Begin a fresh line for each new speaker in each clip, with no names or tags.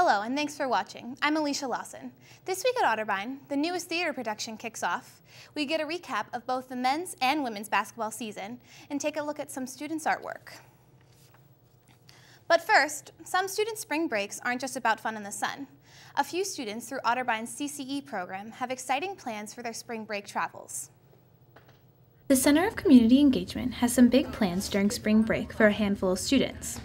Hello, and thanks for watching. I'm Alicia Lawson. This week at Otterbein, the newest theater production kicks off. We get a recap of both the men's and women's basketball season and take a look at some students' artwork. But first, some students' spring breaks aren't just about fun in the sun. A few students through Otterbein's CCE program have exciting plans for their spring break travels. The Center of Community Engagement has some big plans during spring break for a handful of students.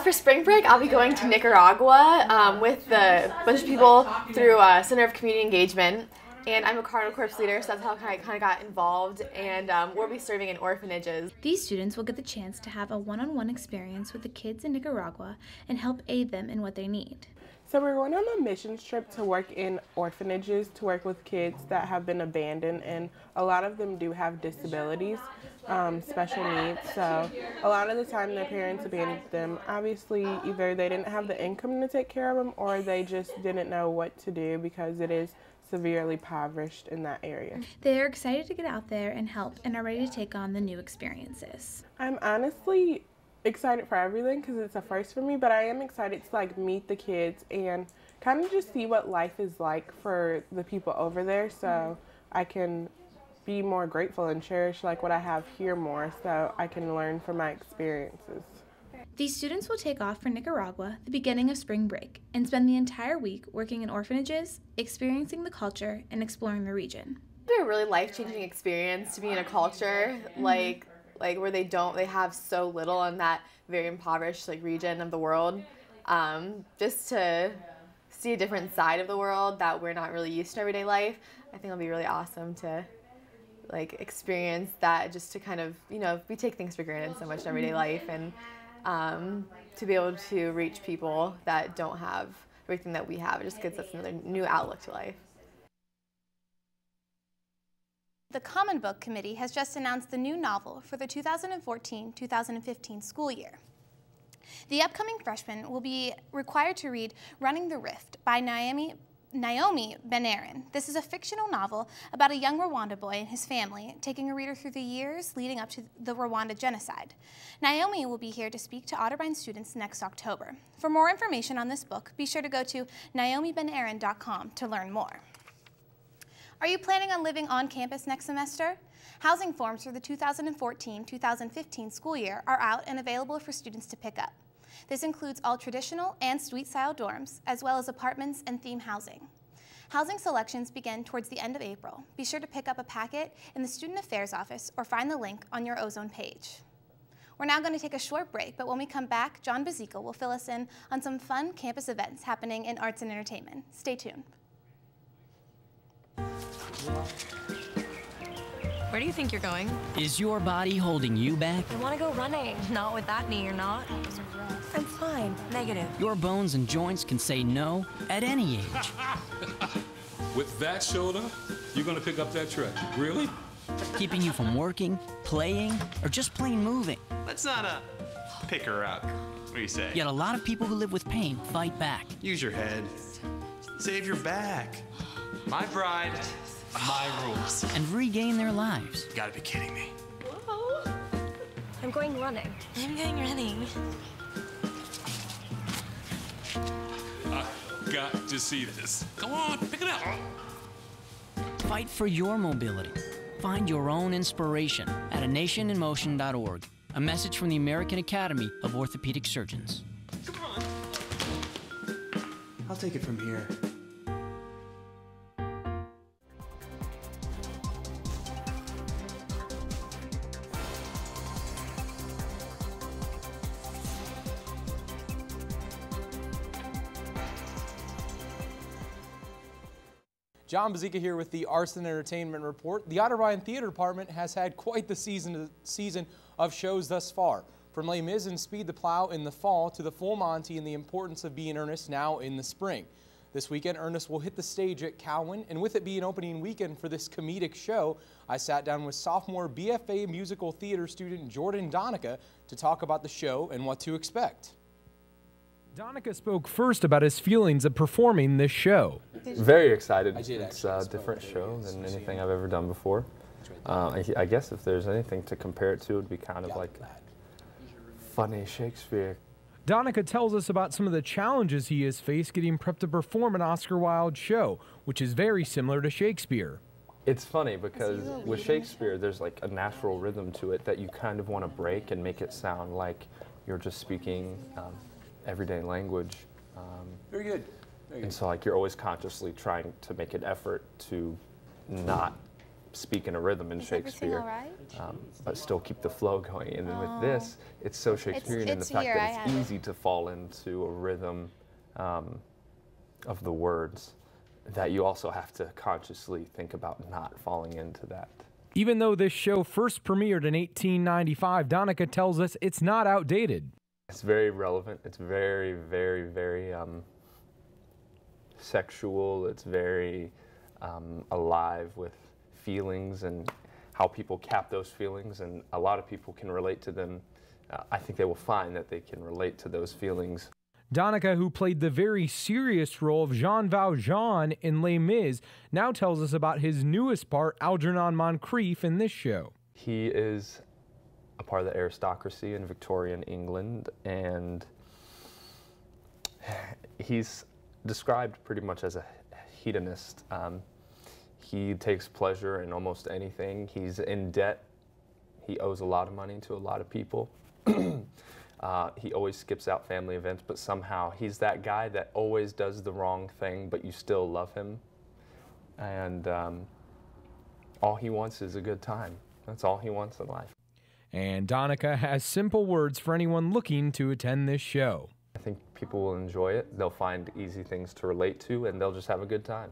For spring break, I'll be going to Nicaragua with a bunch of people through Center of Community Engagement, and I'm a Cardinal Corps leader, so that's how I kind of got involved, and we'll be serving in orphanages.
These students will get the chance to have a one-on-one experience with the kids in Nicaragua and help aid them in what they need.
So we're going on a missions trip to work in orphanages, to work with kids that have been abandoned, and a lot of them do have disabilities, special needs, so a lot of the time their parents abandoned them. Obviously, either they didn't have the income to take care of them, or they just didn't know what to do because it is severely impoverished in that area.
They are excited to get out there and help and are ready to take on the new experiences.
I'm honestly excited for everything because it's a first for me, but I am excited to meet the kids and kind of just see what life is like for the people over there, so I can be more grateful and cherish what I have here more, so I can learn from my experiences.
These students will take off for Nicaragua the beginning of spring break and spend the entire week working in orphanages, experiencing the culture, and exploring the region.
It's a really life-changing experience to be in a culture like where they have so little in that very impoverished region of the world. Just to see a different side of the world that we're not really used to in everyday life, I think it'll be really awesome to experience that, just to kind of, we take things for granted so much in everyday life, and to be able to reach people that don't have everything that we have. It just gives us another new outlook to life.
The Common Book Committee has just announced the new novel for the 2014-2015 school year. The upcoming freshmen will be required to read Running the Rift by Naomi Bein. This is a fictional novel about a young Rwanda boy and his family, taking a reader through the years leading up to the Rwanda genocide. Naomi will be here to speak to Otterbein students next October. For more information on this book, be sure to go to naomibeinaron.com to learn more. Are you planning on living on campus next semester? Housing forms for the 2014-2015 school year are out and available for students to pick up. This includes all traditional and suite-style dorms, as well as apartments and theme housing. Housing selections begin towards the end of April. Be sure to pick up a packet in the Student Affairs office or find the link on your Ozone page. We're now going to take a short break, but when we come back, Jon Bozeka will fill us in on some fun campus events happening in arts and entertainment. Stay tuned.
Where do you think you're going?
Is your body holding you back?
I want to go running. Not with that knee, you're not. I'm fine. Negative.
Your bones and joints can say no at any age.
With that shoulder, you're going to pick up that track. Really?
Keeping you from working, playing, or just plain moving.
Let's not pick her up. What do you say?
Yet a lot of people who live with pain fight back.
Use your head. Save your back. My bride, my rules.
And regain their lives.
You gotta be kidding me.
Whoa. I'm going running. I'm going running.
I got to see this. Come on, pick it up.
Fight for your mobility. Find your own inspiration at anationinmotion.org. A message from the American Academy of Orthopedic Surgeons.
Come on. I'll take it from here.
Jon Bozeka here with the Arts and Entertainment Report. The Otterbein Theater Department has had quite the season of shows thus far. From Les Mis and Speed the Plow in the fall to the Full Monty and the Importance of Being Earnest now in the spring. This weekend, Ernest will hit the stage at Cowan, and with it being opening weekend for this comedic show, I sat down with sophomore BFA musical theater student Jordan Donica to talk about the show and what to expect. Donica spoke first about his feelings of performing this show.
Very excited. It's a different show than anything I've ever done before. I guess if there's anything to compare it to, it would be kind of like funny Shakespeare
Donica tells us about some of the challenges he has faced getting prepped to perform an Oscar Wilde show, which is very similar to Shakespeare.
It's funny because with Shakespeare, there's like a natural rhythm to it that you kind of want to break and make it sound like you're just speaking everyday language.
Very good.
And so like you're always consciously trying to make an effort to not speak in a rhythm in Shakespeare, but still keep the flow going. And then with this, it's so Shakespearean in the fact that it's easy to fall into a rhythm of the words that you also have to consciously think about not falling into that.
Even though this show first premiered in 1895, Donica tells us it's not outdated.
It's very relevant. It's very, very, very sexual. It's very alive with feelings and how people cap those feelings, and a lot of people can relate to them. I think they will find that they can relate to those feelings.
Donica, who played the very serious role of Jean Valjean in Les Mis, now tells us about his newest part, Algernon Moncrief, in this show.
He is a part of the aristocracy in Victorian England, and he's described pretty much as a hedonist. He takes pleasure in almost anything. He's in debt. He owes a lot of money to a lot of people. He always skips out family events, but somehow he's that guy that always does the wrong thing, but you still love him. And all he wants is a good time. That's all he wants in life.
And Donica has simple words for anyone looking to attend this show.
I think people will enjoy it. They'll find easy things to relate to, and they'll just have a good time.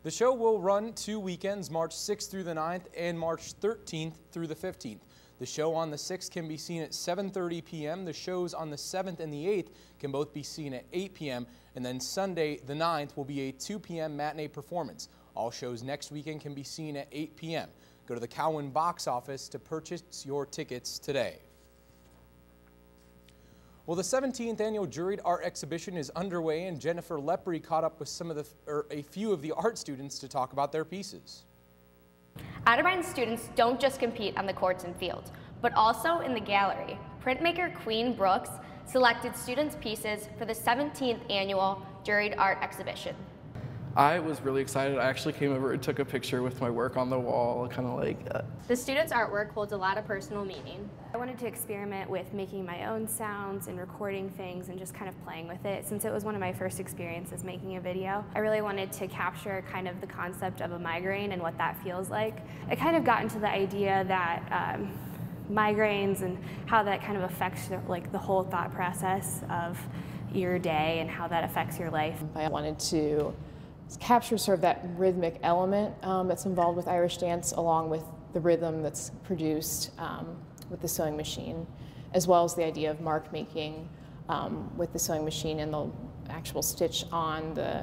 The show will run 2 weekends, March 6th through the 9th and March 13th through the 15th. The show on the 6th can be seen at 7:30 p.m. The shows on the 7th and the 8th can both be seen at 8 p.m. And then Sunday, the 9th, will be a 2 p.m. matinee performance. All shows next weekend can be seen at 8 p.m. Go to the Cowan box office to purchase your tickets today. Well, the 17th annual Juried Art Exhibition is underway, and Jennifer Lepre caught up with a few of the art students to talk about their pieces.
Otterbein students don't just compete on the courts and fields, but also in the gallery. Printmaker Queen Brooks selected students' pieces for the 17th annual Juried Art Exhibition.
I was really excited. I actually came over and took a picture with my work on the wall, kind of like
The students' artwork holds a lot of personal meaning.
I wanted to experiment with making my own sounds and recording things and just kind of playing with it. Since it was one of my first experiences making a video, I really wanted to capture kind of the concept of a migraine and what that feels like. I kind of got into the idea that migraines and how that kind of affects the whole thought process of your day and how that affects your life.
I wanted to capture sort of that rhythmic element that's involved with Irish dance, along with the rhythm that's produced with the sewing machine, as well as the idea of mark making with the sewing machine and the actual stitch on the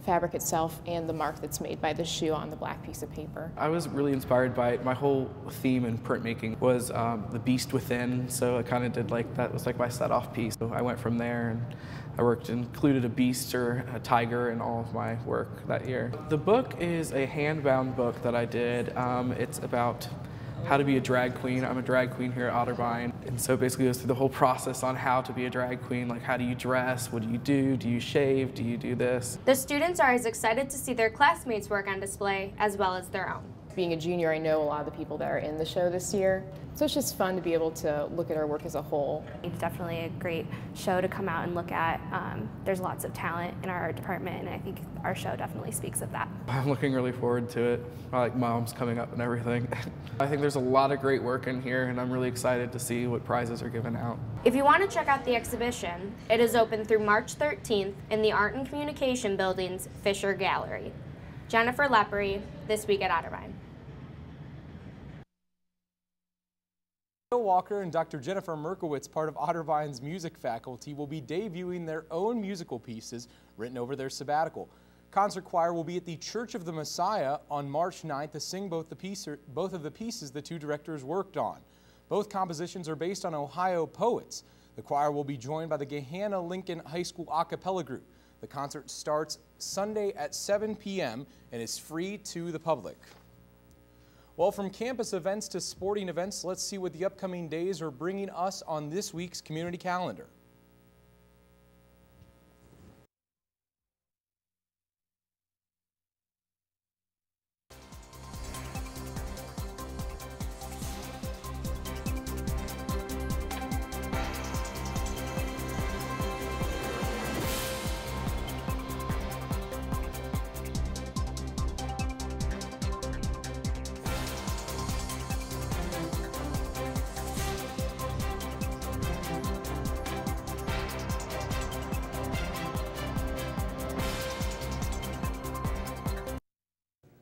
fabric itself and the mark that's made by the shoe on the black piece of paper.
I was really inspired by it. My whole theme in printmaking was the beast within, so I kind of did that was like my set-off piece. So I went from there, and I included a beast or a tiger in all of my work that year. The book is a hand-bound book that I did. It's about how to be a drag queen. I'm a drag queen here at Otterbein, and so basically it goes through the whole process on how to be a drag queen, like how do you dress, what do you shave, do you do this?
The students are as excited to see their classmates' work on display as well as their own.
Being a junior, I know a lot of the people that are in the show this year, so it's just fun to be able to look at our work as a whole.
It's definitely a great show to come out and look at. There's lots of talent in our art department, and I think our show definitely speaks of that.
I'm looking really forward to it. I like mom's coming up and everything. I think there's a lot of great work in here, and I'm really excited to see what prizes are given out.
If you want to check out the exhibition, it is open through March 13th in the Art and Communication Building's Fisher Gallery. Jennifer Lepre, This Week at Otterbein.
Bill Walker and Dr. Jennifer Merkowitz, part of Otterbein's music faculty, will be debuting their own musical pieces written over their sabbatical. Concert choir will be at the Church of the Messiah on March 9th to sing both of the pieces the two directors worked on. Both compositions are based on Ohio poets. The choir will be joined by the Gahanna Lincoln High School a cappella group. The concert starts Sunday at 7 p.m. and is free to the public. Well, from campus events to sporting events, let's see what the upcoming days are bringing us on this week's community calendar.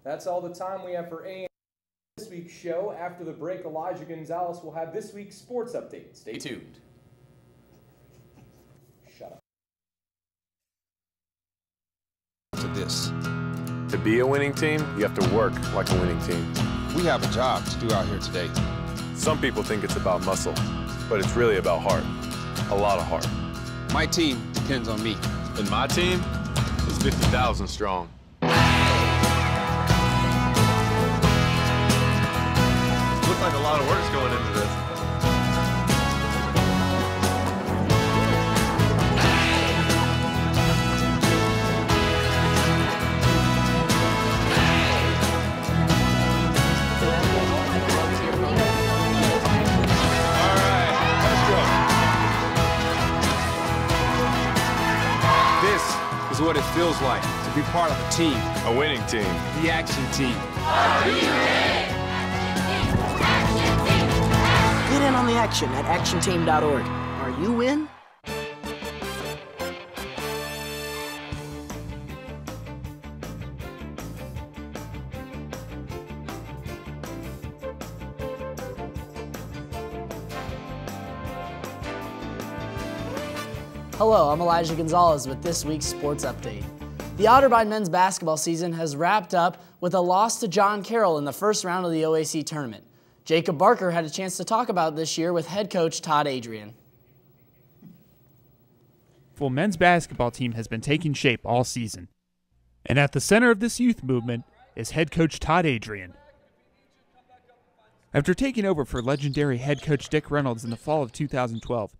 That's all the time we have for this week's show. After the break, Alicia Gonzalez will have this week's sports update. Stay tuned. Shut up.
To this.
To be a winning team, you have to work like a winning team.
We have a job to do out here today.
Some people think it's about muscle, but it's really about heart. A lot of heart.
My team depends on me.
And my team is 50,000 strong. Looks like a lot of work's going into this.
Is what it feels like to be part of a team.
A winning team.
The Action Team.
Get in on the action at actionteam.org. Are you in?
Hello, I'm Alicia Gonzalez with this week's Sports Update. The Otterbein men's basketball season has wrapped up with a loss to John Carroll in the first round of the OAC tournament. Jacob Barker had a chance to talk about this year with head coach Todd Adrian.
The men's basketball team has been taking shape all season. And at the center of this youth movement is head coach Todd Adrian. After taking over for legendary head coach Dick Reynolds in the fall of 2012,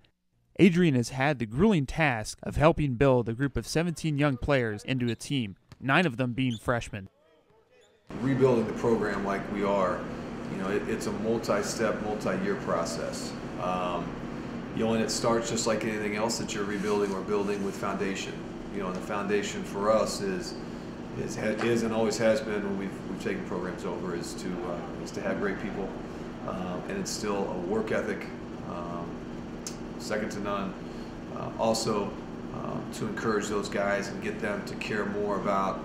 Adrian has had the grueling task of helping build a group of 17 young players into a team, 9 of them being freshmen.
Rebuilding the program like we are, it's a multi-step, multi-year process. And it starts just like anything else that you're rebuilding or building with foundation. And the foundation for us is and always has been when we've taken programs over is to have great people and instill a work ethic. Second to none. Also, to encourage those guys and get them to care more about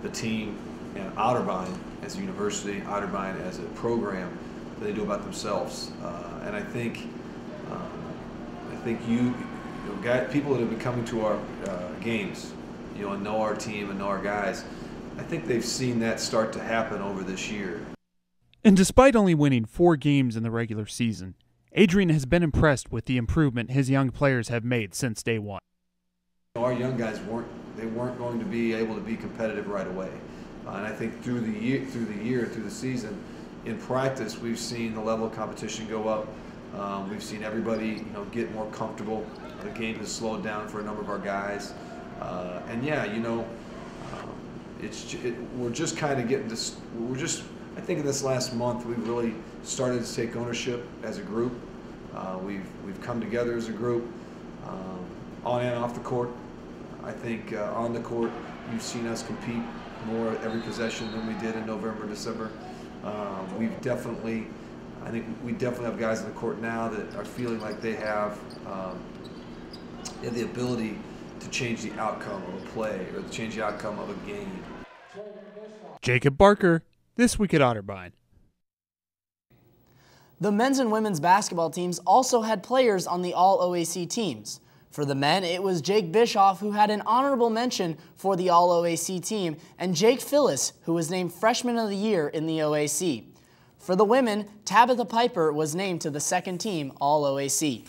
the team and Otterbein as a university, Otterbein as a program, than they do about themselves. And I think people that have been coming to our games, and know our team and know our guys, I think they've seen that start to happen over this year.
And despite only winning 4 games in the regular season, Adrian has been impressed with the improvement his young players have made since day one.
Our young guys weren't going to be able to be competitive right away, and I think through the season, in practice, we've seen the level of competition go up. We've seen everybody, get more comfortable. The game has slowed down for a number of our guys, and yeah, we're just kind of getting this. I think in this last month we've really started to take ownership as a group. We've come together as a group, on and off the court. I think on the court you've seen us compete more every possession than we did in November, December. I think we definitely have guys on the court now that are feeling like they have the ability to change the outcome of a play or to change the outcome of a game.
Jacob Barker, This Week at Otterbein.
The men's and women's basketball teams also had players on the All-OAC teams. For the men, it was Jake Bischoff who had an honorable mention for the All-OAC team, and Jake Phillis, who was named Freshman of the Year in the OAC. For the women, Tabitha Piper was named to the second team All-OAC.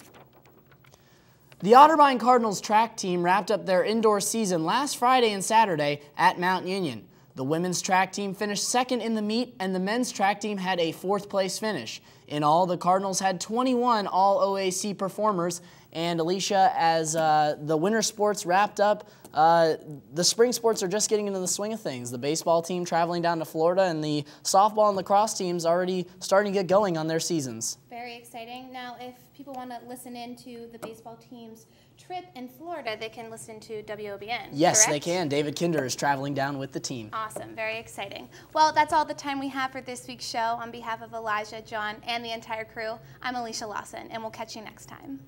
The Otterbein Cardinals track team wrapped up their indoor season last Friday and Saturday at Mount Union. The women's track team finished second in the meet, and the men's track team had a 4th place finish. In all, the Cardinals had 21 All-OAC performers. And Alicia, as the winter sports wrapped up, the spring sports are just getting into the swing of things. The baseball team traveling down to Florida, and the softball and lacrosse teams already starting to get going on their seasons.
Very exciting. Now, if people want to listen in to the baseball team's trip in Florida, they can listen to WOBN,
Yes,
correct?
they can. David Kinder is traveling down with the team.
Awesome. Very exciting. Well, that's all the time we have for this week's show. On behalf of Elijah, John, and the entire crew, I'm Alicia Lawson, and we'll catch you next time.